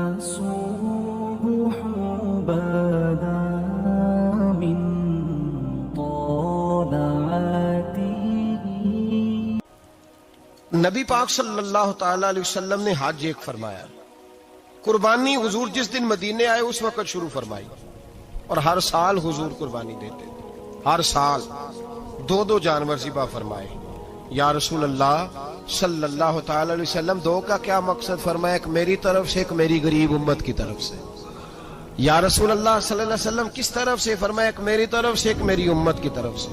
الصبح بدا من طلعته. نبی پاک صلی اللہ تعالی علیہ وسلم نے حج ایک فرمایا. قربانی حضور جس دن مدینے آئے اس وقت شروع فرمائی، اور ہر سال حضور قربانی دیتے تھے. ہر سال دو جانور ذبح فرمائے. یا رسول اللہ صلی اللہ تعالی علیہ وسلم دو کا کیا مقصد فرمایا؟ ایک میری طرف سے، ایک میری غریب امت کی طرف سے. یا رسول اللہ صلی اللہ علیہ وسلم کس طرف سے؟ فرمایا ایک میری طرف سے، ایک میری امت کی طرف سے.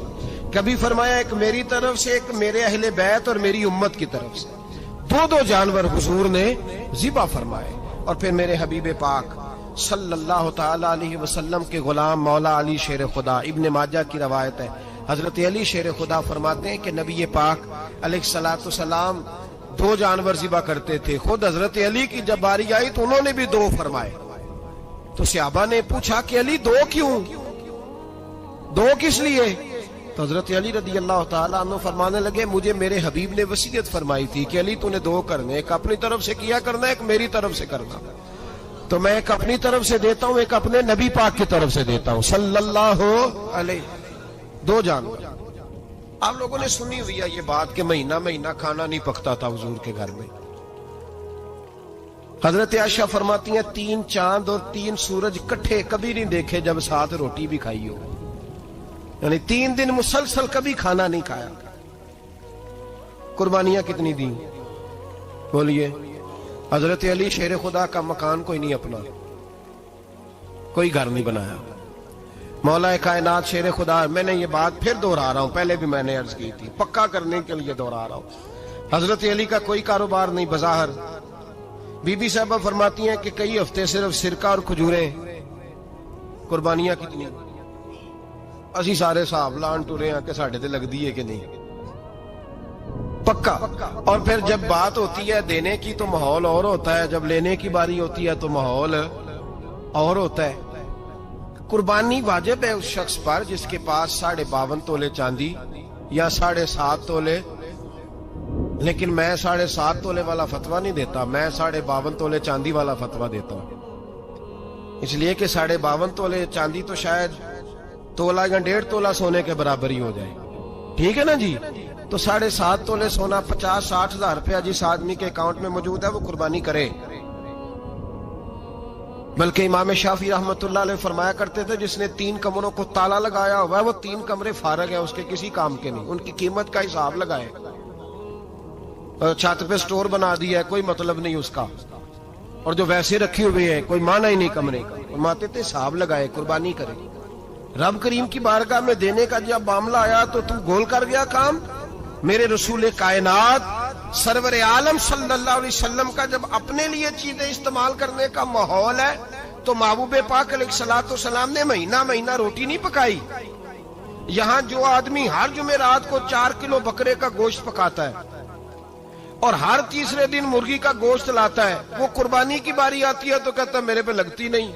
کبھی فرمایا ایک میری طرف سے، ایک میرے اہل بیت اور میری امت کی طرف سے. دو جانور حضور نے ذبح فرمائے. اور پھر میرے حبیب پاک صلی اللہ تعالی علیہ وسلم کے غلام مولا علی شیر خدا، ابن ماجہ کی روایت ہے، حضرت علی شیر خدا فرماتے ہیں کہ نبی پاک علیہ الصلوۃ والسلام دو جانور ذبح کرتے تھے. خود حضرت علی کی جب باری آئی تو انہوں نے بھی دو فرمائے. تو صحابہ نے پوچھا کہ علی دو کیوں؟ دو کس لیے؟ تو حضرت علی رضی اللہ تعالیٰ عنہ فرمانے لگے مجھے میرے حبیب نے وصیت فرمائی تھی کہ علی تو نے دو کرنے، ایک اپنی طرف سے کیا کرنا، ایک میری طرف سے کرنا. تو میں ایک اپنی طرف سے دیتا ہوں، ایک اپنے نبی پاک کی طرف سے دیتا ہوں صلی اللہ علیہ. دو جانور. آپ لوگوں نے سنی ہوئی ہے یہ بات کہ مہینہ کھانا نہیں پکتا تھا حضور کے گھر میں. حضرت عائشہ فرماتی ہیں 3 چاند اور 3 سورج کٹھے کبھی نہیں دیکھے جب ساتھ روٹی بھی کھائی ہو. یعنی 3 دن مسلسل کبھی کھانا نہیں کھایا. قربانیاں کتنی دیں؟ بولیے. حضرت علی شیر خدا کا مکان کوئی نہیں اپنا، کوئی گھر نہیں بنایا. مولا کائنات شیر خدا، میں نے یہ بات پھر دہرا رہا ہوں، پہلے بھی میں نے عرض کی تھی، پکا کرنے کے لیے دہرا رہا ہوں. حضرت علی کا کوئی کاروبار نہیں بظاہر. بی بی صاحبہ فرماتی ہیں کہ کئی ہفتے صرف سرکہ اور کھجوریں. قربانیاں کتنی؟ اسی سارے صاحب لان ٹورے ہیں کہ ساڑھے تے لگ دیئے کہ نہیں. پکا. اور پھر جب بات ہوتی ہے دینے کی تو ماحول اور ہوتا ہے، جب لینے کی باری ہوتی ہے تو ماحول اور ہوتا ہے. قربانی واجب ہے اس شخص پر جس کے پاس 52.5 تولے چاندی یا 7.5 تولے. لیکن میں 7.5 تولے والا فتویٰ نہیں دیتا، میں 52.5 تولے چاندی والا فتویٰ دیتا ہوں. اس لیے کہ 52.5 تولے چاندی تو شاید تولہ یا 1.5 تولہ سونے کے برابر ہی ہو جائے. ٹھیک ہے نا جی؟ تو 7.5 تولے سونا 50-60 ہزار روپیہ جس آدمی کے اکاؤنٹ میں موجود ہے وہ قربانی کرے. بلکہ امام شافعی رحمۃ اللہ علیہ فرمایا کرتے تھے جس نے 3 کمروں کو تالا لگایا ہوا ہے وہ 3 کمرے فارغ ہیں، اس کے کسی کام کے نہیں، ان کی قیمت کا حساب لگائے. چھت پہ سٹور بنا دیا ہے، کوئی مطلب نہیں اس کا، اور جو ویسے رکھے ہوئے ہیں کوئی معنی ہی نہیں کمرے کا. فرماتے تھے حساب لگائے، قربانی کرے. رب کریم کی بارگاہ میں دینے کا جب معاملہ آیا تو تم گول کر گیا کام. میرے رسول کائنات سرور عالم صلی اللہ علیہ وسلم کا جب اپنے لیے چیزیں استعمال کرنے کا ماحول ہے تو محبوب پاک علیہ الصلوۃ والسلام نے مہینہ روٹی نہیں پکائی. یہاں جو آدمی ہر جمعرات کو 4 کلو بکرے کا گوشت پکاتا ہے اور ہر تیسرے دن مرغی کا گوشت لاتا ہے، وہ قربانی کی باری آتی ہے تو کہتا ہے میرے پہ لگتی نہیں.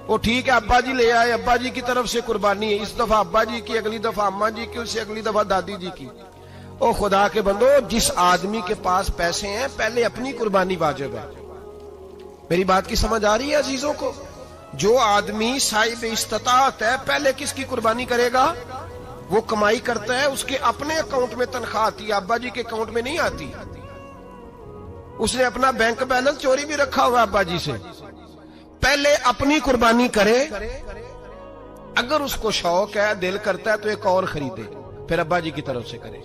وہ ٹھیک ہے ابا جی لے آئے، ابا جی کی طرف سے قربانی ہے، اس دفعہ ابا جی کی، اگلی دفعہ اماں جی کی، اس سے اگلی دفعہ دادی جی کی. او خدا کے بندو، جس آدمی کے پاس پیسے ہیں پہلے اپنی قربانی واجب ہے. میری بات کی سمجھ آ رہی ہے عزیزوں کو؟ جو آدمی صاحب استطاعت ہے پہلے کس کی قربانی کرے گا؟ وہ کمائی کرتا ہے، اس کے اپنے اکاؤنٹ میں تنخواہ آتی ہے، ابا جی کے اکاؤنٹ میں نہیں آتی. اس نے اپنا بینک بیلنس چوری بھی رکھا ہوا ابا جی سے. پہلے اپنی قربانی کرے، اگر اس کو شوق ہے، دل کرتا ہے تو ایک اور خریدے، پھر ابا جی کی طرف سے کرے.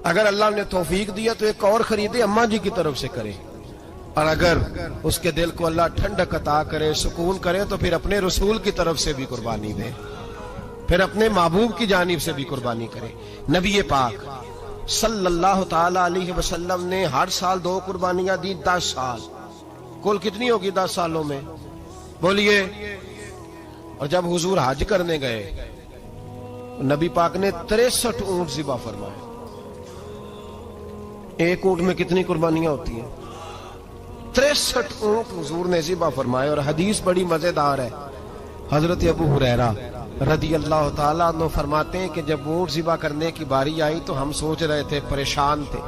اگر اللہ نے توفیق دیا تو ایک اور خریدے، اماں جی کی طرف سے کرے. اور اگر اس کے دل کو اللہ ٹھنڈک عطا کرے، سکون کرے تو پھر اپنے رسول کی طرف سے بھی قربانی دے، پھر اپنے محبوب کی جانب سے بھی قربانی کرے. نبی پاک صلی اللہ تعالی علیہ وسلم نے ہر سال 2 قربانیاں دی. 10 سال کل کتنی ہوگی 10 سالوں میں؟ بولیے. اور جب حضور حج کرنے گئے نبی پاک نے 63 اونٹ ذبح فرمائے. ایک اونٹ میں کتنی قربانیاں ہوتی ہیں؟ 63 اونٹ حضور نے ذبح فرمائے. اور حدیث بڑی مزیدار ہے. حضرت ابو ہریرہ رضی اللہ تعالیٰ عنہ فرماتے ہیں کہ جب اونٹ ذبح کرنے کی باری آئی تو ہم سوچ رہے تھے، پریشان تھے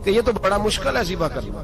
کہ یہ تو بڑا مشکل ہے ذبح کرنا.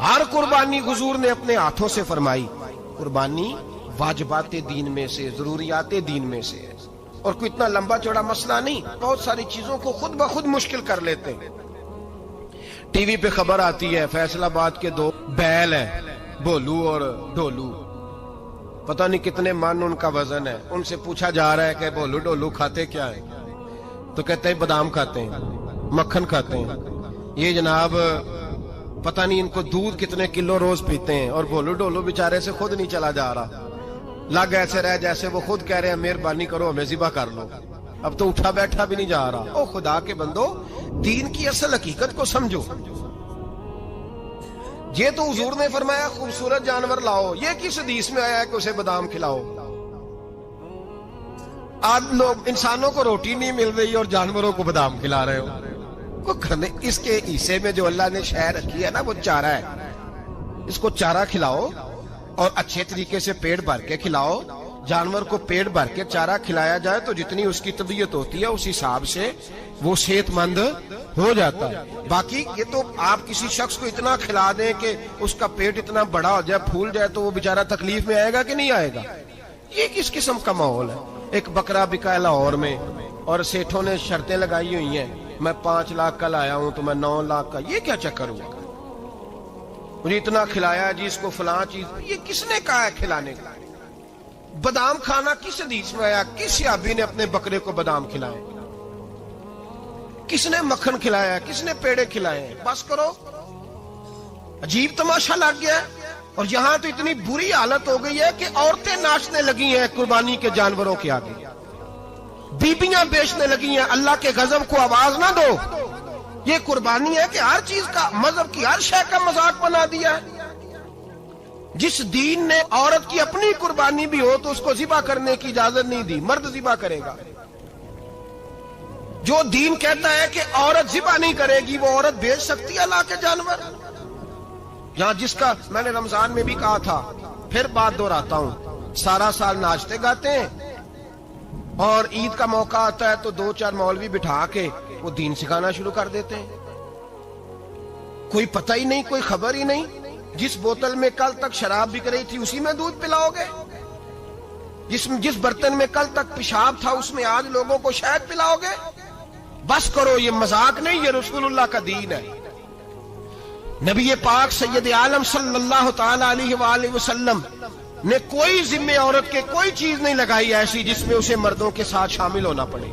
ہر قربانی حضور نے اپنے ہاتھوں سے فرمائی. قربانی واجبات دین میں سے، ضروریات دین میں سے ہے، اور کوئی اتنا لمبا چوڑا مسئلہ نہیں. بہت ساری چیزوں کو خود بخود مشکل کر لیتے ہیں. ٹی وی پہ خبر آتی ہے فیصل آباد کے 2 بیل ہیں، بھولو اور ڈھولو، پتہ نہیں کتنے من ان کا وزن ہے. ان سے پوچھا جا رہا ہے کہ بھولو ڈھولو کھاتے کیا ہیں؟ تو کہتے ہیں بادام کھاتے ہیں، مکھن کھاتے ہیں. یہ جناب پتہ نہیں ان کو دودھ کتنے کلو روز پیتے ہیں، اور بھولو ڈھولو بیچارے سے خود نہیں چلا جا رہا. لگ ایسے رہ جیسے وہ خود کہہ رہے ہیں مہربانی کرو ہمیں ذبح کر لو. اب تو اٹھا بیٹھا بھی نہیں جا رہا. او خدا کے بندو، دین کی اصل حقیقت کو سمجھو. یہ تو حضور نے فرمایا خوبصورت جانور لاؤ، یہ کس حدیث میں آیا ہے کہ اسے بادام کھلاؤ؟ آج لوگ انسانوں کو روٹی نہیں مل رہی اور جانوروں کو بادام کھلا رہے ہو. اس کے حصے میں جو اللہ نے شے رکھی ہے نا وہ چارہ ہے. اس کو چارہ کھلاؤ اور اچھے طریقے سے پیٹ بھر کے کھلاؤ. جانور کو پیٹ بھر کے چارہ کھلایا جائے تو جتنی اس کی طبیعت ہوتی ہے اس حساب سے وہ صحت مند ہو جاتا ہے. باقی یہ تو آپ کسی شخص کو اتنا کھلا دیں کہ اس کا پیٹ اتنا بڑا ہو جائے، پھول جائے، تو وہ بیچارہ تکلیف میں آئے گا کہ نہیں آئے گا؟ یہ کس قسم کا ماحول ہے؟ ایک بکرا بکا ہے لاہور میں، اور سیٹھوں نے شرطیں لگائی ہوئی ہیں، میں 5 لاکھ کا لایا ہوں تو میں 9 لاکھ کا. یہ کیا چکر ہوا؟ مجھے اتنا کھلایا جی اس کو فلاں چیز. یہ کس نے کہا ہے کھلانے کا؟ بادام کھانا کس حدیث میں آیا؟ کس صحابی نے اپنے بکرے کو بادام کھلائے؟ کس نے مکھن کھلایا؟ کس نے پیڑے کھلائے؟ بس کرو، عجیب تماشا لگ گیا. اور یہاں تو اتنی بری حالت ہو گئی ہے کہ عورتیں ناچنے لگی ہیں قربانی کے جانوروں کے آگے، بیبیاں بیچنے لگی ہیں. اللہ کے غضب کو آواز نہ دو. یہ قربانی ہے کہ ہر چیز کا، مذہب کی ہر شے کا مذاق بنا دیا ہے. جس دین نے عورت کی اپنی قربانی بھی ہو تو اس کو ذبح کرنے کی اجازت نہیں دی، مرد ذبح کرے گا. جو دین کہتا ہے کہ عورت ذبح نہیں کرے گی، وہ عورت بیچ سکتی ہے اللہ کے جانور؟ یہاں جس کا میں نے رمضان میں بھی کہا تھا، پھر بات دہراتا ہوں، سارا سال ناچتے گاتے ہیں اور عید کا موقع آتا ہے تو 2-4 مولوی بٹھا کے وہ دین سکھانا شروع کر دیتے ہیں. کوئی پتہ ہی نہیں، کوئی خبر ہی نہیں. جس بوتل میں کل تک شراب بک رہی تھی اسی میں دودھ پلاؤ گے؟ جس برتن میں کل تک پیشاب تھا اس میں آج لوگوں کو شہد پلاؤ گے؟ بس کرو، یہ مذاق نہیں، یہ رسول اللہ کا دین ہے. نبی پاک سید عالم صلی اللہ تعالی علیہ وآلہ وسلم نے کوئی ذمہ عورت کے کوئی چیز نہیں لگائی ایسی جس میں اسے مردوں کے ساتھ شامل ہونا پڑے.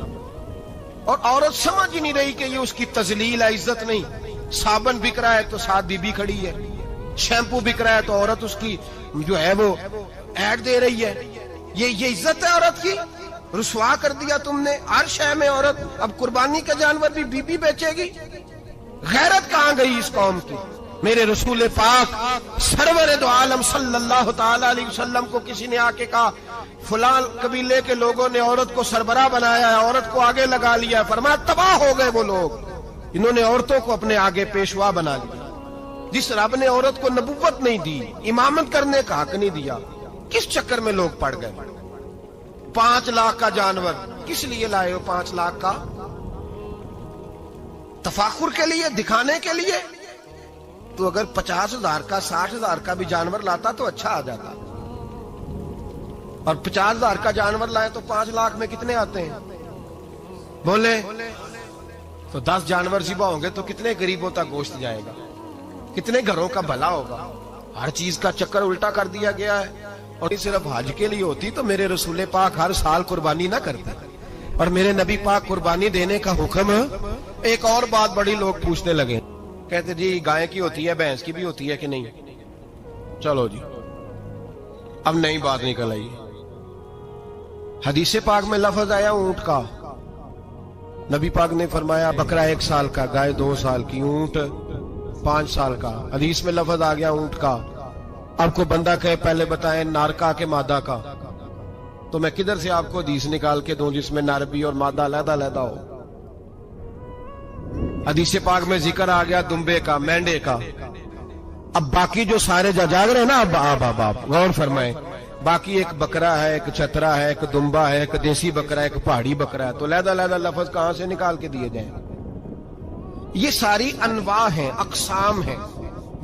اور عورت سمجھ ہی نہیں رہی کہ یہ اس کی تذلیل ہے، عزت نہیں. صابن بک رہا ہے تو ساتھ بی بی کھڑی ہے، شیمپو بک رہا ہے تو عورت اس کی جو ہے وہ ایڈ دے رہی ہے. یہ عزت ہے عورت کی؟ رسوا کر دیا تم نے ہر شے میں عورت. اب قربانی کا جانور بھی بی بی بیچے گی؟ غیرت کہاں گئی اس قوم کی؟ میرے رسول پاک سرور دو عالم صلی اللہ تعالی علیہ وسلم کو کسی نے آ کے کہا فلاں قبیلے کے لوگوں نے عورت کو سربراہ بنایا ہے، عورت کو آگے لگا لیا ہے. فرمایا تباہ ہو گئے وہ لوگ، انہوں نے عورتوں کو اپنے آگے پیشوا بنا لیا. جس رب نے عورت کو نبوت نہیں دی، امامت کرنے کا حق نہیں دیا، کس چکر میں لوگ پڑ گئے؟ 5 لاکھ کا جانور کس لیے لائے ہو؟ 5 لاکھ کا تفاخر کے لیے، دکھانے کے لیے؟ تو اگر 50,000 کا 60,000 کا بھی جانور لاتا تو اچھا آ جاتا. اور 50,000 کا جانور لائے تو 5 لاکھ میں کتنے آتے ہیں؟ بولے تو 10 جانور ذبح ہوں گے تو کتنے غریبوں تک گوشت جائے گا؟ کتنے گھروں کا بھلا ہوگا؟ ہر چیز کا چکر الٹا کر دیا گیا ہے. اور صرف حج کے لیے ہوتی تو میرے رسول پاک ہر سال قربانی نہ کرتے. اور میرے نبی پاک قربانی دینے کا حکم. ایک اور بات بڑی لوگ پوچھنے لگے، کہتے جی گائے کی ہوتی ہے، بھینس کی بھی ہوتی ہے کہ نہیں؟ چلو جی اب نئی بات نکل آئی. حدیث پاک میں لفظ آیا اونٹ کا، نبی پاک نے فرمایا بکرا 1 سال کا، گائے 2 سال کی، اونٹ 5 سال کا. حدیث میں لفظ آ گیا اونٹ کا. اب کو بندہ کہے پہلے بتائیں نارکا کے مادہ کا، تو میں کدھر سے آپ کو حدیث نکال کے دوں جس میں نر بھی اور مادہ علیحدہ علیحدہ ہو؟ حدیث پاک میں ذکر آ گیا دمبے کا، مینڈے کا. اب باقی جو سارے جاگ رہے ہیں نا، اب غور فرمائیں، باقی ایک بکرا ہے، ایک چترا ہے، ایک دمبا ہے، ایک دیسی بکرا ہے، ایک پہاڑی بکرا ہے، تو علیحدہ علیحدہ لفظ کہاں سے نکال کے دیے جائیں؟ یہ ساری انواع ہیں، اقسام ہیں.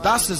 10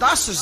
10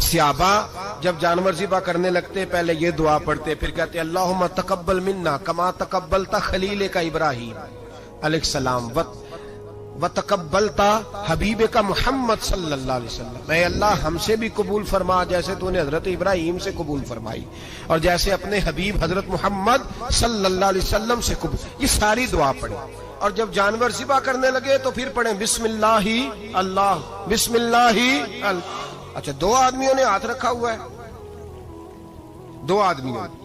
صحابہ جب جانور ذبح کرنے لگتے پہلے یہ دعا پڑھتے، پھر کہتے اللہم تقبل منا کما تقبلتا خلیل کا ابراہیم علیہ السلام وتقبلتا حبیب کا محمد صلی اللہ علیہ وسلم، اے اللہ ہم سے بھی قبول فرما جیسے تو نے حضرت ابراہیم سے قبول فرمائی اور جیسے اپنے حبیب حضرت محمد صلی اللہ علیہ وسلم سے قبول۔ یہ ساری دعا پڑھیں، اور جب جانور ذبح کرنے لگے تو پھر پڑھیں بسم اللہ اللہ بسم اللہ اللہ۔ اچھا، دو آدمیوں نے ہاتھ رکھا ہوا ہے، دو آدمیوں نے۔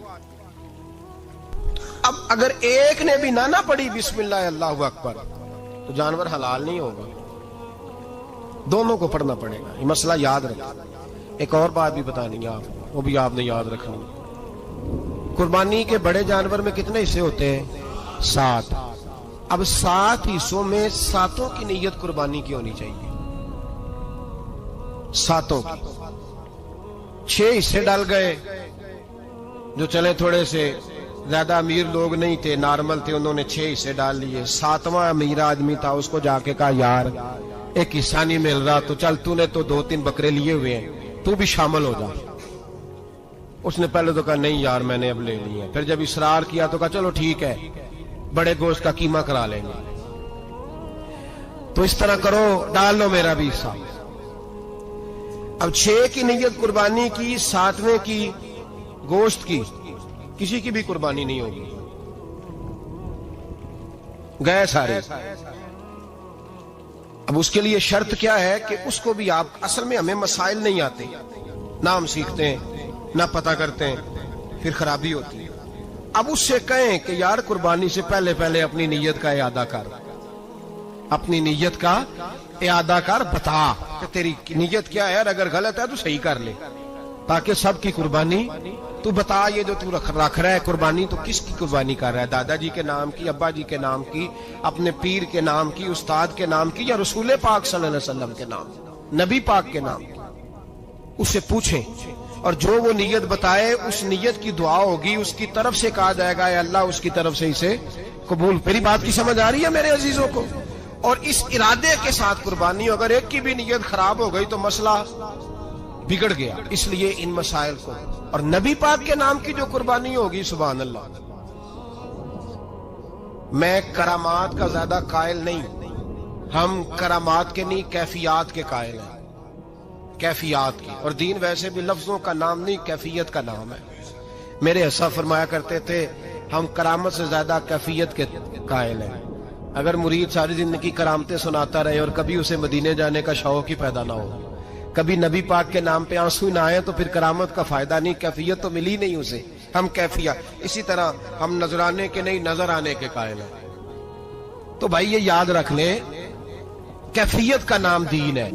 اب اگر ایک نے بھی نہ پڑھی بسم اللہ اللہ اکبر تو جانور حلال نہیں ہوگا، دونوں کو پڑھنا پڑے گا۔ یہ مسئلہ یاد رکھیں۔ ایک اور بات بھی بتانی ہے آپ، وہ بھی آپ نے یاد رکھنی۔ قربانی کے بڑے جانور میں کتنے حصے ہوتے ہیں؟ 7۔ اب 7 حصوں میں 7 کی نیت قربانی کی ہونی چاہیے، 7 کی۔ 6 حصے ڈال گئے، جو چلے تھوڑے سے زیادہ امیر لوگ نہیں تھے، نارمل تھے، انہوں نے 6 حصے ڈال لیے۔ 7واں امیر آدمی تھا، اس کو جا کے کہا یار ایک حصہ نہیں مل رہا، تو چل تو نے تو 2-3 بکرے لیے ہوئے ہیں، تو بھی شامل ہو جا۔ اس نے پہلے تو کہا نہیں یار میں نے اب لے لی ہے، پھر جب اصرار کیا تو کہا چلو ٹھیک ہے بڑے گوشت کا قیمہ کرا لیں گے۔ تو اس طرح کرو، ڈال لو میرا بھی حصہ۔ اب 6 کی نیت قربانی کی، 7ویں کی گوشت کی، کسی کی بھی قربانی نہیں ہوگی، گئے سارے۔ اب اس کے لیے شرط کیا ہے کہ اس کو بھی آپ، اصل میں ہمیں مسائل نہیں آتے، نہ ہم سیکھتے ہیں نہ پتہ کرتے ہیں، پھر خرابی ہوتی ہے۔ اب اس سے کہیں کہ یار قربانی سے پہلے اپنی نیت کا اعادہ کر، اپنی نیت کا اعادہ کر، بتا کہ تیری نیت کیا ہے، اور اگر غلط ہے تو صحیح کر لے، تاکہ سب کی قربانی تو بتا۔ یہ جو تو رکھ رہا ہے قربانی، تو کس کی قربانی کر رہا ہے؟ دادا جی کے نام کی، ابا جی کے نام کی، اپنے پیر کے نام کی، استاد کے نام کی، یا رسول پاک صلی اللہ علیہ وسلم کے نام، نبی پاک کے نام کی؟ اس سے پوچھیں، اور جو وہ نیت بتائے اس نیت کی دعا ہوگی، اس کی طرف سے کہا جائے گا اے اللہ اس کی طرف سے اسے قبول۔ میری بات کی سمجھ آ رہی ہے میرے عزیزوں کو؟ اور اس ارادے کے ساتھ قربانی، اگر ایک کی بھی نیت خراب ہو گئی تو مسئلہ بگڑ گیا۔ اس لیے ان مسائل کو، اور نبی پاک کے نام کی جو قربانی ہوگی، سبحان اللہ، میں کرامات کا زیادہ قائل نہیں، ہم کرامات کے نہیں کیفیات کے قائل ہیں، کیفیات کی۔ اور دین ویسے بھی لفظوں کا نام نہیں، کیفیت کا نام ہے۔ میرے حصہ فرمایا کرتے تھے ہم کرامت سے زیادہ کیفیت کے قائل ہیں۔ اگر مرید ساری زندگی کرامتیں سناتا رہے اور کبھی اسے مدینے جانے کا شوق ہی پیدا نہ ہو، کبھی نبی پاک کے نام پہ آنسو نہ آئے، تو پھر کرامت کا فائدہ نہیں، کیفیت تو ملی نہیں اسے، ہم کیفیت۔ اسی طرح ہم نظرانے کے نہیں، نظر آنے کے قائل ہیں۔ تو بھائی یہ یاد رکھ لیں، کیفیت کا نام دین ہے۔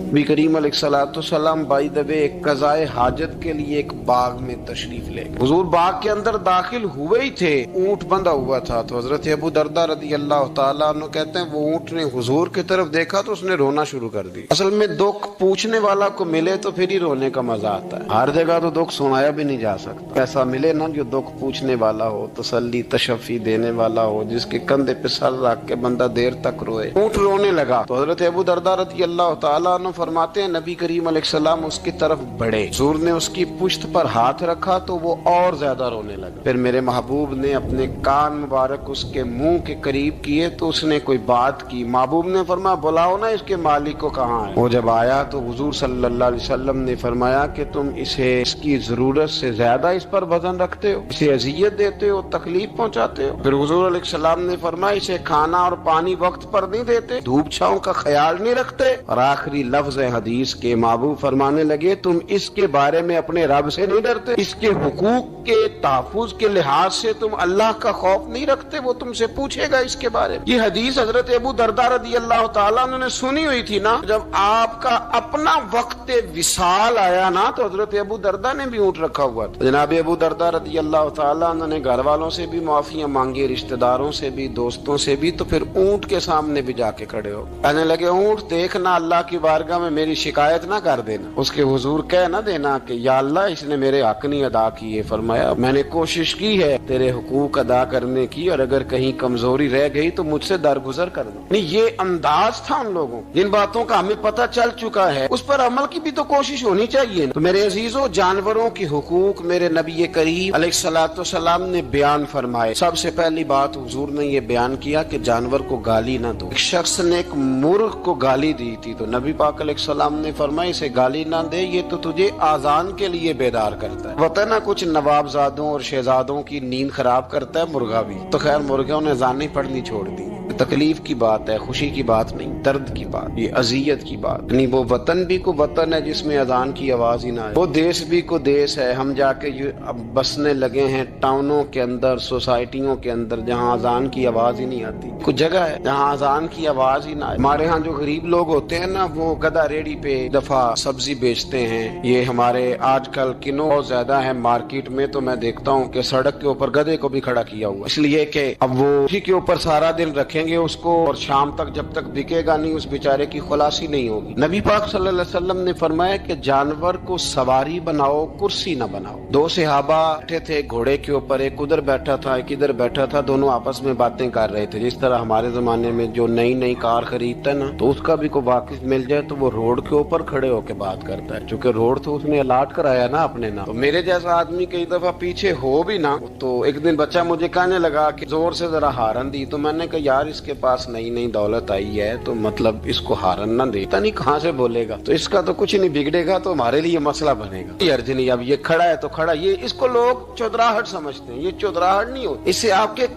نبی کریم علیہ الصلوۃ والسلام بائی دبے ایک قضائے حاجت کے لیے ایک باغ میں تشریف لے گئے۔ حضور باغ کے اندر داخل ہوئے ہی تھے، اونٹ بندھا ہوا تھا، تو حضرت ابو درداء رضی اللہ تعالیٰ عنہ کہتے ہیں وہ اونٹ نے حضور کی طرف دیکھا تو اس نے رونا شروع کر دی۔ اصل میں دکھ پوچھنے والا کو ملے تو پھر ہی رونے کا مزہ آتا ہے، ہر جگہ تو دکھ سنایا بھی نہیں جا سکتا۔ ایسا ملے نا جو دکھ پوچھنے والا ہو، تسلی تشفی دینے والا ہو، جس کے کندھے پہ سر رکھ کے بندہ دیر تک روئے۔ اونٹ رونے لگا تو حضرت ابو درداء رضی اللہ تعالیٰ عنہ فرماتے ہیں نبی کریم علیہ السلام اس کی طرف بڑھے، حضور نے اس کی پشت پر ہاتھ رکھا تو وہ اور زیادہ رونے لگا۔ پھر میرے محبوب نے اپنے کان مبارک اس کے منہ کے قریب کیے تو اس نے کوئی بات کی، محبوب نے فرمایا بلاؤ نا اس کے مالک کو کہاں ہے۔ وہ جب آیا تو حضور صلی اللہ علیہ وسلم نے فرمایا کہ تم اسے اس کی ضرورت سے زیادہ اس پر وزن رکھتے ہو، اسے اذیت دیتے ہو، تکلیف پہنچاتے ہو۔ پھر حضور علیہ السلام نے فرمایا اسے کھانا اور پانی وقت پر نہیں دیتے، دھوپ چھاؤں کا خیال نہیں رکھتے۔ اور آخری لفظ حدیث کے محبوب فرمانے لگے تم اس کے بارے میں اپنے رب سے نہیں ڈرتے، اس کے حقوق کے تحفظ کے لحاظ سے تم اللہ کا خوف نہیں رکھتے، وہ تم سے پوچھے گا اس کے بارے میں۔ یہ حدیث حضرت ابو درداء رضی اللہ تعالیٰ عنہ نے سنی ہوئی تھی نا، جب آپ کا اپنا وقت وصال آیا نا تو حضرت ابو درداء نے بھی اونٹ رکھا ہوا تھا۔ جناب ابو درداء رضی اللہ تعالیٰ عنہ نے گھر والوں سے بھی معافیاں مانگی، رشتہ داروں سے بھی، دوستوں سے بھی، تو پھر اونٹ کے سامنے بھی جا کے کھڑے ہو کہنے لگے اونٹ دیکھنا اللہ کی بارگاہ میں میری شکایت نہ کر دینا، اس کے حضور کہہ نہ دینا کہ یا اللہ اس نے میرے حق نہیں ادا کیے۔ فرمایا میں نے کوشش کی ہے تیرے حقوق ادا کرنے کی، اور اگر کہیں کمزوری رہ گئی تو مجھ سے درگزر کر دو۔ یعنی یہ انداز تھا ان لوگوں، جن باتوں کا ہمیں پتہ چل چکا ہے اس پر عمل کی بھی تو کوشش ہونی چاہیے۔ تو میرے عزیزوں، جانوروں کے حقوق میرے نبی کریم علیہ الصلوۃ والسلام نے بیان فرمائے۔ سب سے پہلی بات حضور نے یہ بیان کیا کہ جانور کو گالی نہ دو۔ ایک شخص نے ایک مرغ کو گالی دی تھی تو نبی پاک علیہ السلام نے فرمایا اسے گالی نہ دے، یہ تو تجھے آذان کے لیے بیدار کرتا ہے۔ پتہ نہ کچھ نوابزادوں اور شہزادوں کی نیند خراب کرتا ہے مرغا بھی، تو خیر مرغوں نے اذان نہیں پڑھنی چھوڑ دی۔ تکلیف کی بات ہے، خوشی کی بات نہیں، درد کی بات، یہ اذیت کی بات۔ یعنی وہ وطن بھی کو وطن ہے جس میں اذان کی آواز ہی نہ آئے، وہ دیش بھی کو دیش ہے۔ ہم جا کے اب بسنے لگے ہیں ٹاؤنوں کے اندر، سوسائٹیوں کے اندر، جہاں اذان کی آواز ہی نہیں آتی۔ کچھ جگہ ہے جہاں اذان کی آواز ہی نہ آئے۔ ہمارے ہاں جو غریب لوگ ہوتے ہیں نا، وہ گدھا ریڑھی پہ دفعہ سبزی بیچتے ہیں۔ یہ ہمارے آج کل کنوں بہت زیادہ ہے مارکیٹ میں، تو میں دیکھتا ہوں کہ سڑک کے اوپر گدھے کو بھی کھڑا کیا ہوا، اس لیے کہ اب وہ اسی کے اوپر سارا دن رکھیں گے اس کو، اور شام تک جب تک بکے گا نہیں اس بیچارے کی خلاصی نہیں ہوگی۔ نبی پاک صلی اللہ علیہ وسلم نے فرمایا کہ جانور کو سواری بناؤ، کرسی نہ بناؤ۔ دو صحابہ بیٹھے تھے گھوڑے کے اوپر، ایک ادھر بیٹھا تھا ایک ادھر بیٹھا تھا، دونوں آپس میں باتیں کر رہے تھے۔ جس طرح ہمارے زمانے میں جو نئی نئی کار خریدتا ہے نا، تو اس کا بھی کوئی واقف مل جائے تو وہ روڈ کے اوپر کھڑے ہو کے بات کرتا ہے، چونکہ روڈ تو اس نے الاٹ کرایا نا اپنے نام۔ تو میرے جیسا آدمی کئی دفعہ پیچھے ہو بھی نا، تو ایک دن بچہ مجھے کہنے لگا کہ زور سے ذرا ہارن دی، تو میں نے کہا یار اس کے پاس نئی نئی دولت آئی ہے تو مطلب اس کو ہارن نہ دے، پتہ نہیں کہاں سے بولے گا، تو اس کا تو کچھ نہیں بگڑے گا، تو ہمارے لیے مسئلہ بنے گا۔ یہ ارج نہیں، اب یہ کھڑا ہے تو کھڑا، یہ اس کو لوگ چودراہٹ سمجھتے ہیں، یہ چودراہٹ نہیں ہوتی، اس سے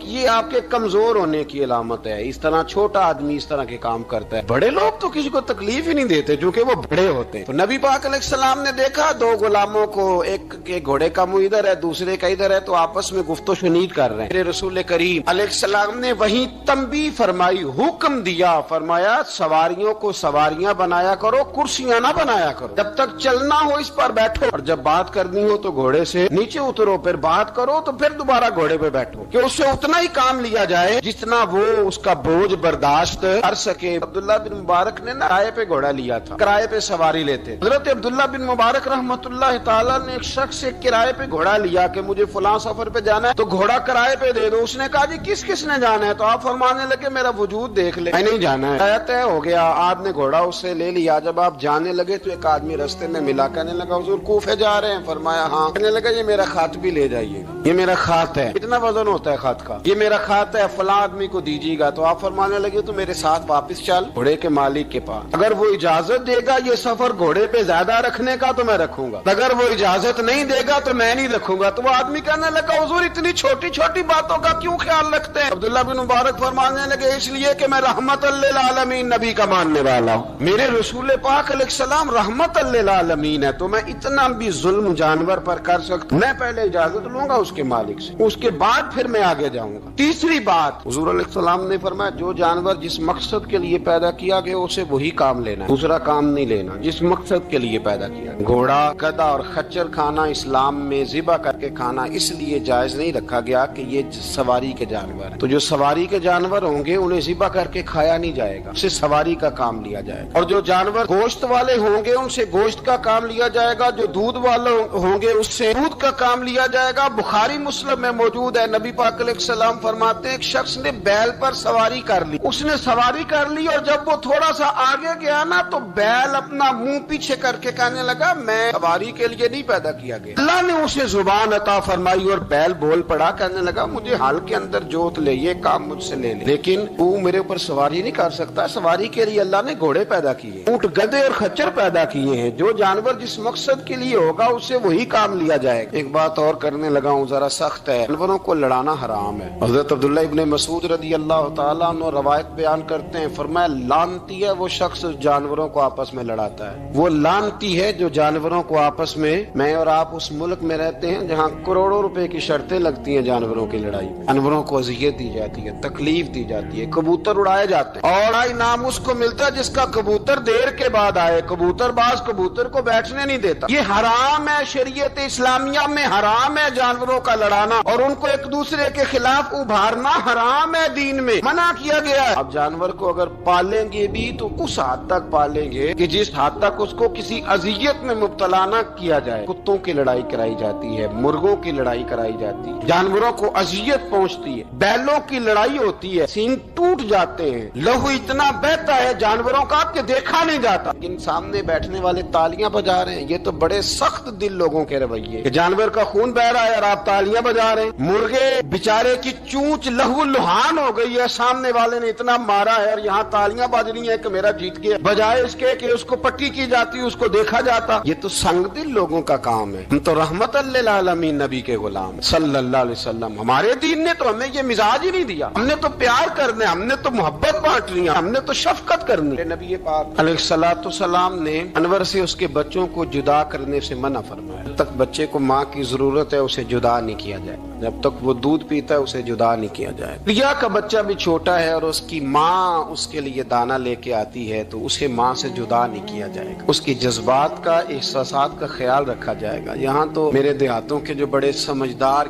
یہ آپ کے کمزور ہونے کی علامت ہے۔ اس طرح چھوٹا آدمی اس طرح کے کام کرتا ہے، بڑے لوگ تو کسی کو تکلیف ہی نہیں دیتے کیونکہ وہ بڑے ہوتے ہیں۔ تو نبی پاک علیہ السلام نے دیکھا دو غلاموں کو، ایک کے گھوڑے کا منہ ادھر ہے دوسرے کا ادھر ہے، تو آپس میں گفت و شنید کر رہے ہیں۔ میرے رسول کریم علیہ السلام نے وہیں تنبیہ فرمائی، حکم دیا، فرمایا سواریوں کو سواریاں بنایا کرو، کرسیاں نہ بنایا کرو، جب تک چلنا ہو اس پر بیٹھو، اور جب بات کرنی ہو تو گھوڑے سے نیچے اترو، پھر بات کرو تو پھر دوبارہ گھوڑے پہ بیٹھو، کہ اس سے اتنا ہی کام لیا جائے جتنا وہ اس کا بوجھ برداشت کر سکے۔ عبداللہ بن مبارک نے نا کرائے پہ گھوڑا لیا تھا، کرائے پہ سواری لیتے۔ حضرت عبداللہ بن مبارک رحمۃ اللہ تعالیٰ نے ایک شخص سے کرائے پہ گھوڑا لیا کہ مجھے فلاں سفر پہ جانا ہے تو گھوڑا کرائے پہ دے دو۔ اس نے کہا جی کس کس نے جانا ہے؟ تو آپ فرمانے لگے میرا وجود دیکھ لے، میں نہیں جانا ہے۔ طے ہو گیا، آپ نے گھوڑا اس سے لے لیا۔ جب آپ جانے لگے تو ایک آدمی رستے میں ملا، کہنے لگا حضور کوفے جا رہے ہیں؟ فرمایا ہاں۔ کہنے لگا یہ میرا خط بھی لے جائیے گا، یہ میرا خط ہے، اتنا وزن ہوتا ہے خط کا، یہ میرا خط ہے، فلاں آدمی کو دیجیے گا۔ تو آپ فرمانے لگے تو میرے ساتھ واپس چل گھوڑے کے مالک کے پاس، اگر وہ اجازت دے گا یہ سفر گھوڑے پہ زیادہ رکھنے کا تو میں رکھوں گا، اگر وہ اجازت نہیں دے گا تو میں نہیں رکھوں گا۔ تو وہ آدمی کہنے لگا حضور اتنی چھوٹی چھوٹی باتوں کا کیوں خیال رکھتے ہیں؟ عبداللہ بن مبارک فرمانے لگے اس لیے کہ میں رحمت للعالمین نبی کا ماننے والا ہوں، میرے رسول پاک علیہ السلام رحمت للعالمین ہے، تو میں اتنا بھی ظلم جانور پر کر سکتا ہوں، میں پہلے اجازت لوں گا اس کے مالک سے، اس کے بعد پھر میں آگے جاؤں گا۔ تیسری بات حضور علیہ السلام نے فرمایا جو جانور جس مقصد کے لیے پیدا کیا گیا اسے وہی کام لینا ہے، دوسرا کام نہیں لینا، جس مقصد کے لیے پیدا کیا گیا۔ گھوڑا، گدھا اور خچر کھانا اسلام میں ذبح کر کے کھانا اس لیے جائز نہیں رکھا گیا کہ یہ سواری کے جانور ہیں، تو جو سواری کے جانور ہوں گے انہیں ذبح کر کے کھایا نہیں جائے گا، اسے سواری کا کام لیا جائے گا، اور جو جانور گوشت والے ہوں گے ان سے گوشت کا کام لیا جائے گا، جو دودھ والے ہوں گے اس سے دودھ کا کام لیا جائے گا۔ بخاری مسلم میں موجود ہے، نبی پاک علیہ السلام فرماتے ہیں ایک شخص نے بیل پر سواری کر لی، اس نے سواری کر لی اور جب وہ تھوڑا سا آگے گیا نا تو بیل اپنا منہ پیچھے کر کے کہنے لگا میں سواری کے لیے نہیں پیدا کیا گیا۔ اللہ نے اسے زبان عطا فرمائی اور بیل بول پڑا، کہنے لگا مجھے حال کے اندر جوت لے، یہ کام مجھ سے لے لے، لیکن تو میرے اوپر سواری نہیں کر سکتا، سواری کے لیے اللہ نے گھوڑے پیدا کیے، اونٹ، گدھے اور خچر پیدا کیے ہیں، جو جانور جس مقصد کے لیے ہوگا اس سے وہی کام لیا جائے گا۔ ایک بات اور کرنے لگا ہوں، ذرا سخت ہے، جانوروں کو لڑانا حرام ہے۔ حضرت عبداللہ ابن مسعود رضی اللہ تعالیٰ عنہ روایت بیان کرتے ہیں، فرمایا لعنتی ہے وہ شخص جانوروں کو آپس میں لڑاتا ہے، وہ لعنتی ہے جو جانوروں کو آپس میں اور آپ اس ملک میں رہتے ہیں جہاں کروڑوں روپے کی شرطیں لگتی ہیں جانوروں کی لڑائی، جانوروں کو اذیت دی جاتی ہے، تکلیف دی دی جاتی ہے، کبوتر اڑائے جاتے ہیں اور انعام اس کو ملتا ہے جس کا کبوتر دیر کے بعد آئے۔ کبوتر باز کبوتر کو بیٹھنے نہیں دیتا۔ یہ حرام ہے، شریعت اسلامیہ میں حرام ہے جانوروں کا لڑانا اور ان کو ایک دوسرے کے خلاف ابھارنا حرام ہے، دین میں منع کیا گیا ہے۔ اب جانور کو اگر پالیں گے بھی تو اس حد تک پالیں گے کہ جس حد تک اس کو کسی اذیت میں مبتلا نہ کیا جائے۔ کتوں کی لڑائی کرائی جاتی ہے، مرغوں کی لڑائی کرائی جاتی ہے، جانوروں کو اذیت پہنچتی ہے، بیلوں کی لڑائی ہوتی ہے، سینگ ٹوٹ جاتے ہیں، لہو اتنا بہتا ہے جانوروں کا کہ دیکھا نہیں جاتا۔ ان سامنے بیٹھنے والے تالیاں بجا رہے ہیں، یہ تو بڑے سخت دل لوگوں کے رویے کہ جانور کا خون بہ رہا ہے اور آپ تالیاں بجا رہے ہیں۔ مرغے بیچارے کی چونچ لہو لہان ہو گئی ہے، سامنے والے نے اتنا مارا ہے اور یہاں تالیاں بج رہی ہیں کہ میرا جیت گیا، بجائے اس کے کہ اس کو پٹی کی جاتی، اس کو دیکھا جاتا۔ یہ تو سنگ دل لوگوں کا کام ہے۔ ہم تو رحمت للعالمین نبی کے غلام صلی اللہ علیہ وسلم، ہمارے دین نے تو ہمیں یہ مزاج ہی نہیں دیا۔ ہم نے تو پیار کرنا، ہم نے تو محبت بانٹنی، ہم نے تو شفقت کرنی۔ نبی پاک علیہ الصلوۃ والسلام نے انور سے اس کے بچوں کو جدا کرنے سے منع فرمایا۔ جب تک بچے کو ماں کی ضرورت ہے اسے جدا نہیں کیا جائے، جب تک وہ دودھ پیتا ہے اسے جدا نہیں کیا جائے۔ ریا کا بچہ بھی چھوٹا ہے اور اس کی ماں اس کے لیے دانا لے کے آتی ہے تو اسے ماں سے جدا نہیں کیا جائے گا، اس کی جذبات کا، احساسات کا خیال رکھا جائے گا۔ یہاں تو میرے دیہاتوں کے جو بڑے سمجھدار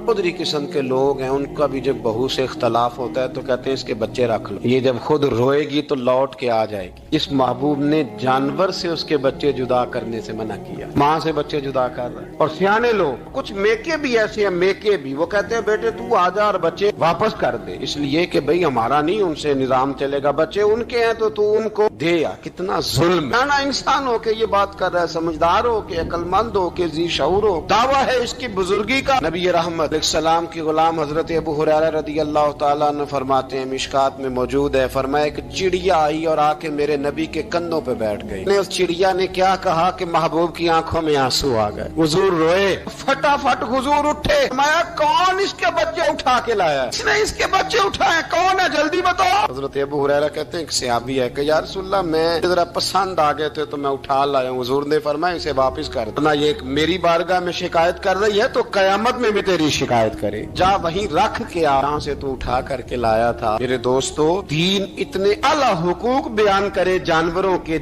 قدری قسم کے لوگ ہیں، ان کا بھی جب بہو سے اختلاف ہوتا ہے تو کہتے ہیں اس کے بچے رکھ لو، یہ جب خود روئے گی تو لوٹ کے آ جائے گی۔ اس محبوب نے جانور سے اس کے بچے جدا کرنے سے منع کیا، ماں سے بچے جدا کر رہا ہے۔ اور سیانے لوگ، کچھ میکے بھی ایسے ہیں، میکے بھی وہ کہتے ہیں بیٹے تو آ جا اور بچے واپس کر دے، اس لیے کہ بھئی ہمارا نہیں ان سے نظام چلے گا، بچے ان کے ہیں تو ان کو دے۔ یا کتنا ظلم ہے نا، انسان ہو کے یہ بات کر رہا ہے، سمجھدار ہو کے، عقل مند ہو کے، ذی شعور ہو، دعویٰ ہے اس کی بزرگی کا۔ نبی رحمت علیہ السلام کی غلام حضرت ابو ہریرہ رضی اللہ تعالیٰ عنہ فرماتے ہیں، مشکات میں موجود ہے، فرمایا کہ چڑیا آئی اور آ کے میرے نبی کے کندھوں پہ بیٹھ گئی۔ اس چڑیا نے کیا کہا کہ محبوب کی آنکھوں میں آنسو آ گئے، حضور روئے، فٹافٹ حضور اٹھے، فرمایا کون اس کے بچے اٹھا کے لایا ہے؟ اس نے اس کے بچے اٹھائے، کون ہے جلدی بتاؤ۔ حضرت ابو ہریرہ کہتے ہیں کہ صحابی ہے کہ یا رسول اللہ میں ذرا پسند آ گئے تھے تو میں اٹھا لایا ہوں۔ حضور نے فرمایا اسے واپس کر دو، یہ میری بارگاہ میں شکایت کر رہی ہے تو قیامت میں بھی تیری شکایت کرے، جا وہیں رکھ کے آ، جہاں سے تو اٹھا کر کے لایا تھا۔ میرے دوستو، دین اتنے اعلیٰ حقوق بیان کرے جانوروں کے،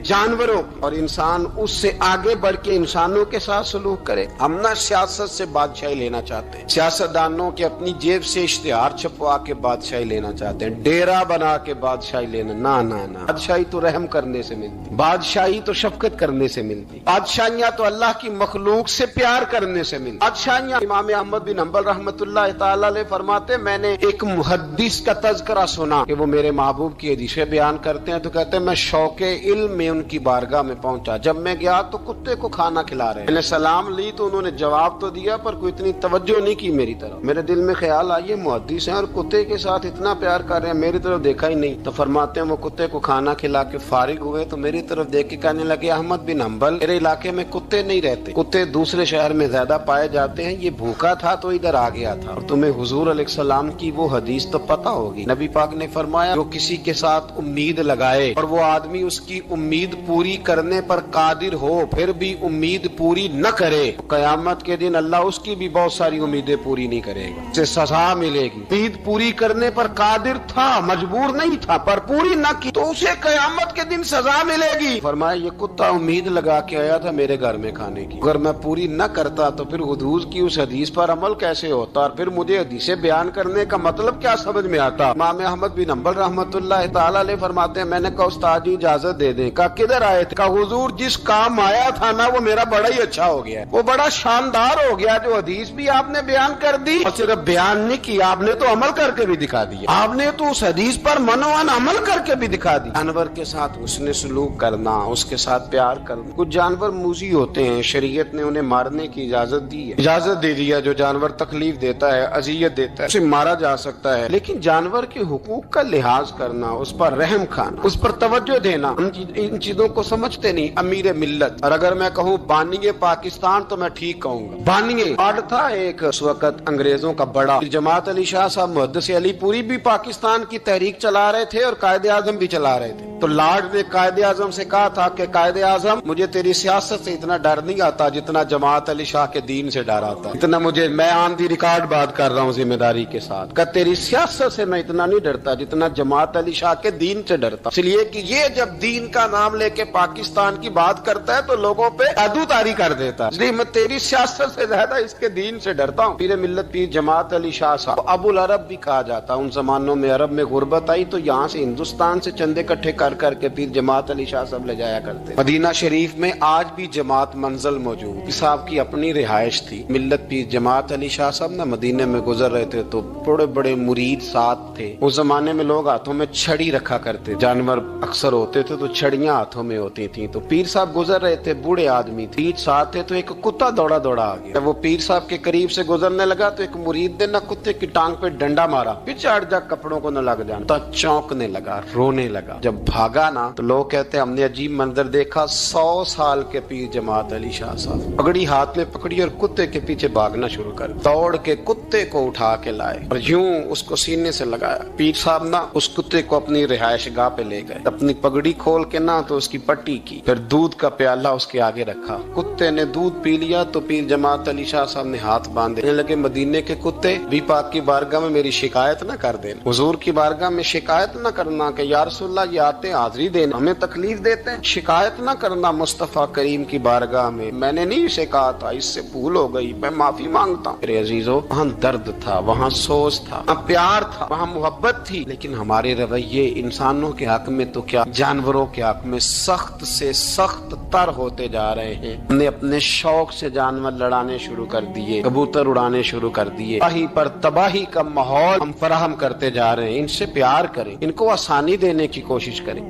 اور انسان اس سے آگے بڑھ کے انسانوں کے ساتھ سلوک کرے۔ ہم نہ سیاست سے بادشاہی لینا چاہتے ہیں، سیاستدانوں کے اپنی جیب سے اشتہار چھپوا کے بادشاہی لینا چاہتے ہیں، ڈیرا بنا کے بادشاہی لینا، نہ بادشاہی تو رحم کرنے سے ملتی، بادشاہی تو شفقت کرنے سے ملتی، بادشاہیاں تو اللہ کی مخلوق سے پیار کرنے سے ملتی۔ بادشاہیاں، امام احمد بن حنبل رحمۃ اللہ تعالی علیہ فرماتے، میں نے ایک محدث کا تذکرہ سنا کہ وہ میرے محبوب کی حدیثیں بیان کرتے ہیں تو کہتے ہیں میں شوق علم میں ان کی بارگاہ میں پہنچا، جب میں گیا تو کتے کو کھانا کھلا رہے ہیں، میں نے سلام لی تو انہوں نے جواب تو دیا پر کوئی اتنی توجہ نہیں کی میری طرف۔ میرے دل میں خیال آئی محدث ہیں اور کتے کے ساتھ اتنا پیار کر رہے ہیں، میری طرف دیکھا ہی نہیں۔ تو فرماتے ہیں وہ کتے کو کھانا کھلا کے فارغ ہوئے تو میری طرف دیکھ کے کہنے لگے، احمد بن حنبل، میرے علاقے میں کتے نہیں رہتے، کتے دوسرے شہر میں زیادہ پائے جاتے ہیں، یہ بھوکا تھا تو ادھر آ گیا تھا، اور تمہیں حضور علیہ السلام کی وہ حدیث تو پتہ ہوگی، نبی پاک نے فرمایا جو کسی کے ساتھ امید لگائے اور وہ آدمی اس کی امید پوری کرنے پر قادر ہو پھر بھی امید پوری نہ کرے، قیامت کے دن اللہ اس کی بھی بہت ساری امیدیں پوری نہیں کرے گا، اسے سزا ملے گی۔ امید پوری کرنے پر قادر تھا، مجبور نہیں تھا، پر پوری نہ کی تو اسے قیامت کے دن سزا ملے گی۔ فرمایا یہ کتا امید لگا کے آیا تھا میرے گھر میں کھانے کی، اگر میں پوری نہ کرتا تو پھر حضور کی اس حدیث پر عمل کیسے ہوتا اور پھر مجھے حدیثیں بیان کرنے کا مطلب کیا سمجھ میں آتا۔ امام احمد بن حنبل رحمۃ اللہ تعالی علیہ فرماتے ہیں میں نے کہا استاد جی اجازت دے دیں، کہا کدھر آئے تھے؟ کہا حضور جس کام آیا تھا نا وہ میرا بڑا ہی اچھا ہو گیا، وہ بڑا شاندار ہو گیا، جو حدیث بھی آپ نے بیان کر دی اور صرف بیان نہیں کی، آپ نے تو عمل کر کے بھی دکھا دیا، آپ نے تو اس حدیث پر منوان عمل کر کے بھی دکھا دی۔ جانور کے ساتھ حسن سلوک کرنا، اس کے ساتھ پیار کرنا۔ کچھ جانور موذی ہوتے ہیں، شریعت نے انہیں مارنے کی اجازت دی ہے، اجازت دے دیا، جو جانور تکلیف دیتا ہے، اذیت دیتا ہے، اسے مارا جا سکتا ہے، لیکن جانور کے حقوق کا لحاظ کرنا، اس پر رحم کھانا، اس پر توجہ دینا, ان چیزوں کو سمجھتے نہیں. امیر ملت, اور اگر میں کہوں بانیے پاکستان تو میں ٹھیک کہوں گا. بانیے آڈ تھا ایک اس وقت انگریزوں کا بڑا. جماعت علی شاہ صاحب محدث علی پوری بھی پاکستان کی تحریک چلا رہے تھے اور قائد اعظم بھی چلا رہے تھے. تو لارڈ نے قائد اعظم سے کہا تھا کہ قائد اعظم مجھے تیری سیاست سے اتنا ڈر نہیں آتا جتنا جماعت علی شاہ کے دین سے ڈر آتا. اتنا مجھے, میں آن دی ریکارڈ بات کر رہا ہوں ذمہ داری کے ساتھ, کہ تیری سیاست سے میں اتنا نہیں ڈرتا جتنا جماعت علی شاہ کے دین سے ڈرتا. اس لیے کہ یہ جب دین کا نام لے کے پاکستان کی بات کرتا ہے تو لوگوں پہ عدو تاری کر دیتا ہے. اس لیے میں تیری سیاست سے زیادہ اس کے دین سے ڈرتا ہوں. پیر ملت پیر جماعت علی شاہ صاحب ابو العرب بھی کہا جاتا. ان زمانوں میں عرب میں غربت آئی تو یہاں سے ہندوستان سے چندے اکٹھے کر کر کے پیر جماعت علی شاہ صاحب لے جایا کرتے. مدینہ شریف میں آج بھی جماعت منزل موجود. صاحب کی اپنی رہائش تھی. ملت پیر جماعت علی شاہ صاحب نہ مدینے میں گزر رہے تھے تو بڑے بڑے مرید ساتھ تھے. اس زمانے میں لوگ ہاتھوں میں چھڑی رکھا کرتے, جانور اکثر ہوتے تھے تو چھڑیاں ہاتھوں میں ہوتی تھیں. تو پیر صاحب گزر رہے تھے, بوڑھے آدمی تھے, ساتھ تھے, تو ایک کتا دوڑا دوڑا آ گیا. وہ پیر صاحب کے قریب سے گزرنے لگا تو ایک مرید نے نہ کتے کی ٹانگ پہ ڈنڈا مارا, پچاڑ جا کپڑوں کو نہ لگ جانا. تو چونکنے لگا, رونے لگا. جب بھاگا نا تو لوگ کہتے ہم نے عجیب منظر دیکھا. 100 سال کے پیر جماعت علی شاہ صاحب پگڑی ہاتھ میں پکڑی اور کتے کے پیچھے بھاگنا شروع کر, دوڑ کے کتے کو اٹھا کے لائے اور یوں اس کو سینے سے لگایا. پیر صاحب نا اس کتے کو اپنی رہائش گاہ پہ لے گئے, اپنی پگڑی کھول کے نا تو اس کی پٹی کی, پھر دودھ کا پیالہ اس کے آگے رکھا. کتے نے دودھ پی لیا تو پیر جماعت علی شاہ صاحب نے ہاتھ باندھے لگے, مدینے کے کتے بھی پاک کی بارگاہ میں میری شکایت نہ کر دینا, حضور کی بارگاہ میں شکایت نہ کرنا کہ یا رسول اللہ یہ آتے حاضری دینا, ہمیں تکلیف دیتے ہیں. شکایت نہ کرنا مصطفیٰ کریم کی بارگاہ میں نے نہیں اسے کہا تھا, اس سے بھول ہو گئی, میں معافی مانگتا ہوں. میرے عزیزو, وہاں درد تھا, وہاں سوز تھا, وہاں پیار تھا, وہاں محبت تھی. لیکن ہمارے رویے انسانوں کے حق میں تو کیا جانوروں کے حق میں سخت سے سخت تر ہوتے جا رہے ہیں. ہم نے اپنے شوق سے جانور لڑانے شروع کر دیے, کبوتر اڑانے شروع کر دیے. تباہی پر تباہی کا ماحول ہم فراہم کرتے جا رہے ہیں. ان سے پیار کریں, ان کو آسانی دینے کی کوشش کریں.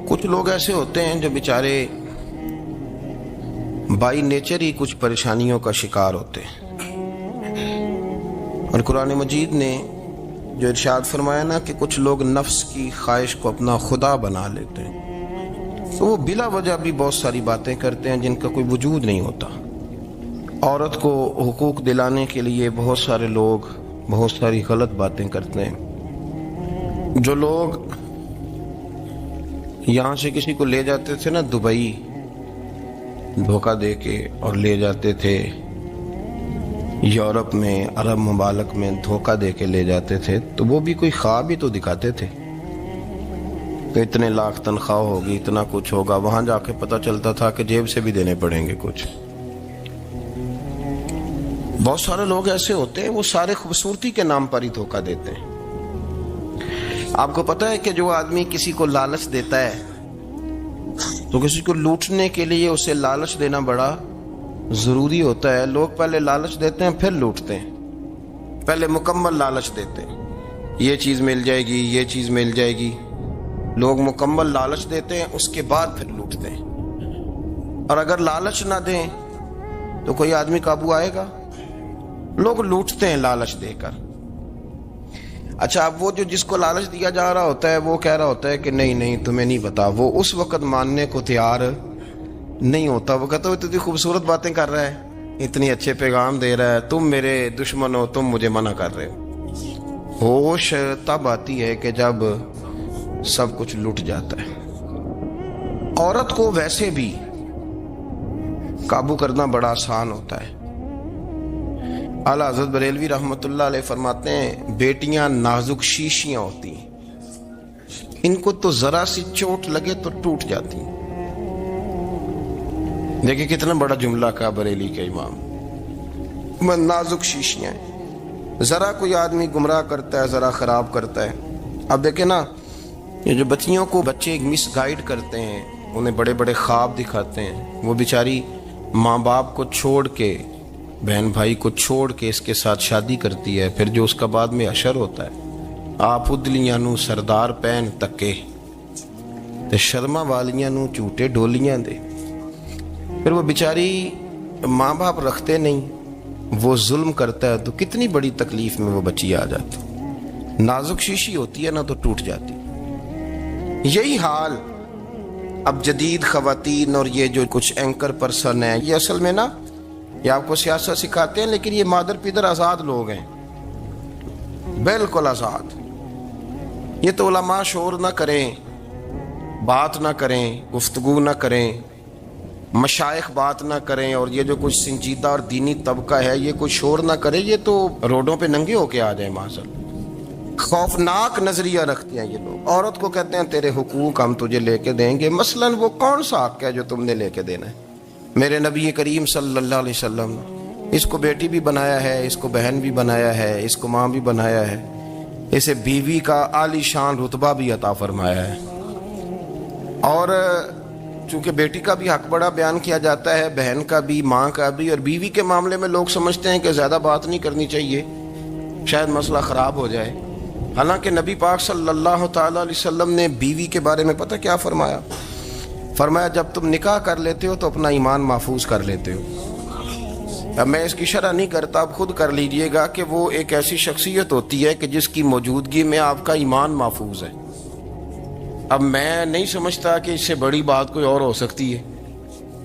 کچھ لوگ ایسے ہوتے ہیں جو بیچارے بائی نیچر ہی کچھ پریشانیوں کا شکار ہوتے ہیں, اور قرآن مجید نے جو ارشاد فرمایا نا کہ کچھ لوگ نفس کی خواہش کو اپنا خدا بنا لیتے ہیں, تو وہ بلا وجہ بھی بہت ساری باتیں کرتے ہیں جن کا کوئی وجود نہیں ہوتا. عورت کو حقوق دلانے کے لیے بہت سارے لوگ بہت ساری غلط باتیں کرتے ہیں. جو لوگ یہاں سے کسی کو لے جاتے تھے نا دبئی دھوکہ دے کے, اور لے جاتے تھے یورپ میں, عرب ممالک میں دھوکہ دے کے لے جاتے تھے, تو وہ بھی کوئی خواب ہی تو دکھاتے تھے کہ اتنے لاکھ تنخواہ ہوگی, اتنا کچھ ہوگا. وہاں جا کے پتہ چلتا تھا کہ جیب سے بھی دینے پڑیں گے کچھ. بہت سارے لوگ ایسے ہوتے ہیں, وہ سارے خوبصورتی کے نام پر ہی دھوکہ دیتے ہیں. آپ کو پتہ ہے کہ جو آدمی کسی کو لالچ دیتا ہے تو کسی کو لوٹنے کے لیے اسے لالچ دینا بڑا ضروری ہوتا ہے. لوگ پہلے لالچ دیتے ہیں پھر لوٹتے ہیں, پہلے مکمل لالچ دیتے ہیں, یہ چیز مل جائے گی, یہ چیز مل جائے گی. لوگ مکمل لالچ دیتے ہیں, اس کے بعد پھر لوٹتے ہیں. اور اگر لالچ نہ دیں تو کوئی آدمی قابو آئے گا؟ لوگ لوٹتے ہیں لالچ دے کر. اچھا, اب وہ جو جس کو لالچ دیا جا رہا ہوتا ہے وہ کہہ رہا ہوتا ہے کہ نہیں نہیں تمہیں نہیں پتا, وہ اس وقت ماننے کو تیار نہیں ہوتا. وہ کہتا ہے اتنی خوبصورت باتیں کر رہا ہے, اتنی اچھے پیغام دے رہا ہے, تم میرے دشمن ہو, تم مجھے منع کر رہے ہو. ہوش تب آتی ہے کہ جب سب کچھ لٹ جاتا ہے. عورت کو ویسے بھی قابو کرنا بڑا آسان ہوتا ہے. اعلیٰ حضرت بریلوی رحمۃ اللہ علیہ فرماتے ہیں بیٹیاں نازک شیشیاں ہوتی ہیں, ان کو تو ذرا سی چوٹ لگے تو ٹوٹ جاتی ہیں. دیکھیں کتنا بڑا جملہ کہا بریلی کے امام, نازک شیشیاں ہیں. ذرا کوئی آدمی گمراہ کرتا ہے, ذرا خراب کرتا ہے. اب دیکھیں نا, یہ جو بچیوں کو بچے مس گائیڈ کرتے ہیں, انہیں بڑے بڑے خواب دکھاتے ہیں, وہ بیچاری ماں باپ کو چھوڑ کے, بہن بھائی کو چھوڑ کے اس کے ساتھ شادی کرتی ہے. پھر جو اس کا بعد میں اشر ہوتا ہے, آپ ادلیاں نو سردار پہن تکے تے شرما والیاں نو جھوٹے ڈولیاں دے. پھر وہ بیچاری ماں باپ رکھتے نہیں, وہ ظلم کرتا ہے, تو کتنی بڑی تکلیف میں وہ بچی آ جاتی. نازک شیشی ہوتی ہے نا تو ٹوٹ جاتی. یہی حال اب جدید خواتین اور یہ جو کچھ اینکر پرسن ہیں، یہ اصل میں نا یہ آپ کو سیاست سکھاتے ہیں، لیکن یہ مادر پیدر آزاد لوگ ہیں، بالکل آزاد۔ یہ تو علماء شور نہ کریں، بات نہ کریں، گفتگو نہ کریں، مشائخ بات نہ کریں، اور یہ جو کچھ سنجیدہ اور دینی طبقہ ہے یہ کچھ شور نہ کرے، یہ تو روڈوں پہ ننگے ہو کے آ جائیں معاذ۔ خوفناک نظریہ رکھتے ہیں یہ لوگ۔ عورت کو کہتے ہیں تیرے حقوق ہم تجھے لے کے دیں گے، مثلاً وہ کون سا حق ہے جو تم نے لے کے دینا ہے؟ میرے نبی کریم صلی اللہ علیہ وسلم اس کو بیٹی بھی بنایا ہے، اس کو بہن بھی بنایا ہے، اس کو ماں بھی بنایا ہے، اسے بیوی کا عالی شان رتبہ بھی عطا فرمایا ہے۔ اور چونکہ بیٹی کا بھی حق بڑا بیان کیا جاتا ہے، بہن کا بھی، ماں کا بھی، اور بیوی کے معاملے میں لوگ سمجھتے ہیں کہ زیادہ بات نہیں کرنی چاہیے، شاید مسئلہ خراب ہو جائے۔ حالانکہ نبی پاک صلی اللہ تعالیٰ علیہ وسلم نے بیوی کے بارے میں پتہ کیا فرمایا؟ فرمایا جب تم نکاح کر لیتے ہو تو اپنا ایمان محفوظ کر لیتے ہو۔ اب میں اس کی شرح نہیں کرتا، آپ خود کر لیجئے گا کہ وہ ایک ایسی شخصیت ہوتی ہے کہ جس کی موجودگی میں آپ کا ایمان محفوظ ہے۔ اب میں نہیں سمجھتا کہ اس سے بڑی بات کوئی اور ہو سکتی ہے،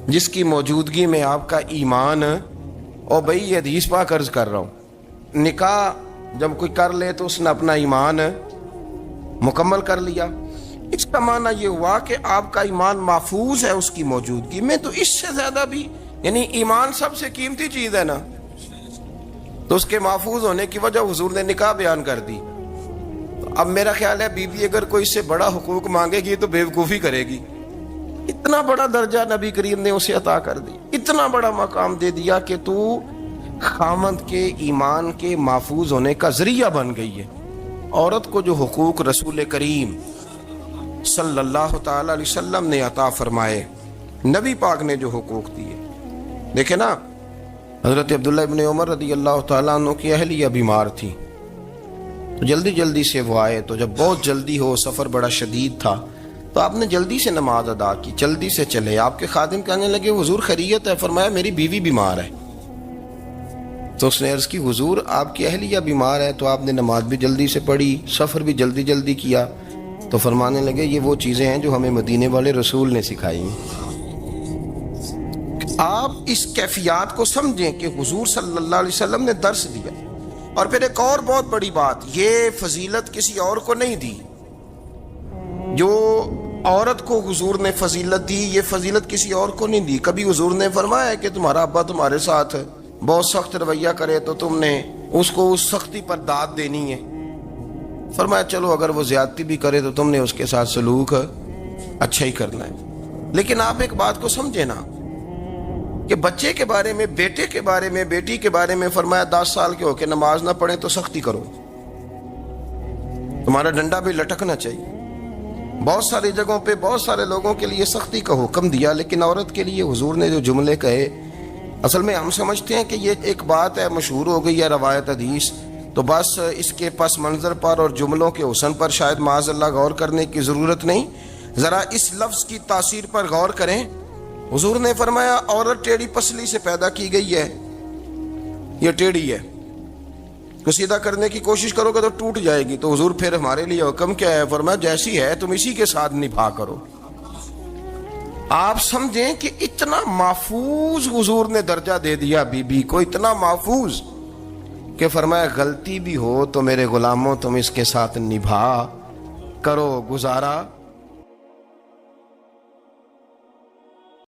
جس کی موجودگی میں آپ کا ایمان، اور بھئی یہ حدیث پاک عرض کر رہا ہوں، نکاح جب کوئی کر لے تو اس نے اپنا ایمان مکمل کر لیا، اس کا معنی یہ ہوا کہ آپ کا ایمان محفوظ ہے اس کی موجودگی میں۔ تو اس سے زیادہ بھی، یعنی ایمان سب سے قیمتی چیز ہے نا، تو اس کے محفوظ ہونے کی وجہ حضور نے نکاح بیان کر دی۔ اب میرا خیال ہے بیوی اگر کوئی اس سے بڑا حقوق مانگے گی تو بے وقوفی کرے گی۔ اتنا بڑا درجہ نبی کریم نے اسے عطا کر دی، اتنا بڑا مقام دے دیا کہ تو خامند کے ایمان کے محفوظ ہونے کا ذریعہ بن گئی ہے۔ عورت کو جو حقوق رسول کریم صلی اللہ تعالی علیہ وسلم نے عطا فرمائے، نبی پاک نے جو حقوق دیے، دیکھیں نا، حضرت عبداللہ ابن عمر رضی اللہ تعالیٰ عنہ کی اہلیہ بیمار تھی، تو جلدی سے وہ آئے، تو جب بہت جلدی ہو، سفر بڑا شدید تھا، تو آپ نے جلدی سے نماز ادا کی، جلدی سے چلے۔ آپ کے خادم کہنے لگے حضور خیریت ہے؟ فرمایا میری بیوی بیمار ہے۔ تو اس نے عرض کی حضور آپ کی اہلیہ بیمار ہے، تو آپ نے نماز بھی جلدی سے پڑھی، سفر بھی جلدی کیا۔ تو فرمانے لگے یہ وہ چیزیں ہیں جو ہمیں مدینے والے رسول نے سکھائی ہیں۔ آپ اس کیفیات کو سمجھیں کہ حضور صلی اللہ علیہ وسلم نے درس دیا۔ اور پھر ایک اور بہت بڑی بات، یہ فضیلت کسی اور کو نہیں دی، جو عورت کو حضور نے فضیلت دی، یہ فضیلت کسی اور کو نہیں دی۔ کبھی حضور نے فرمایا کہ تمہارا ابا تمہارے ساتھ بہت سخت رویہ کرے تو تم نے اس کو اس سختی پر داد دینی ہے؟ فرمایا چلو اگر وہ زیادتی بھی کرے تو تم نے اس کے ساتھ سلوک اچھا ہی کرنا ہے۔ لیکن آپ ایک بات کو سمجھے نا کہ بچے کے بارے میں، بیٹے کے بارے میں، بیٹی کے بارے میں فرمایا 10 سال کے ہو کے نماز نہ پڑھیں تو سختی کرو، تمہارا ڈنڈا بھی لٹکنا چاہیے۔ بہت ساری جگہوں پہ بہت سارے لوگوں کے لیے سختی کا حکم دیا، لیکن عورت کے لیے حضور نے جو جملے کہے، اصل میں ہم سمجھتے ہیں کہ یہ ایک بات ہے، مشہور ہو گئی ہے روایت حدیث، تو بس اس کے پس منظر پر اور جملوں کے حسن پر شاید معاذ اللہ غور کرنے کی ضرورت نہیں، ذرا اس لفظ کی تاثیر پر غور کریں۔ حضور نے فرمایا عورت ٹیڑھی پسلی سے پیدا کی گئی ہے، یہ ٹیڑھی ہے، کو سیدھا کرنے کی کوشش کرو گے تو ٹوٹ جائے گی۔ تو حضور پھر ہمارے لیے حکم کیا ہے؟ فرمایا جیسی ہے تم اسی کے ساتھ نبھا کرو۔ آپ سمجھیں کہ اتنا محفوظ حضور نے درجہ دے دیا بی بی کو، اتنا محفوظ کہ فرمایا غلطی بھی ہو تو میرے غلاموں تم اس کے ساتھ نبھا کرو، گزارا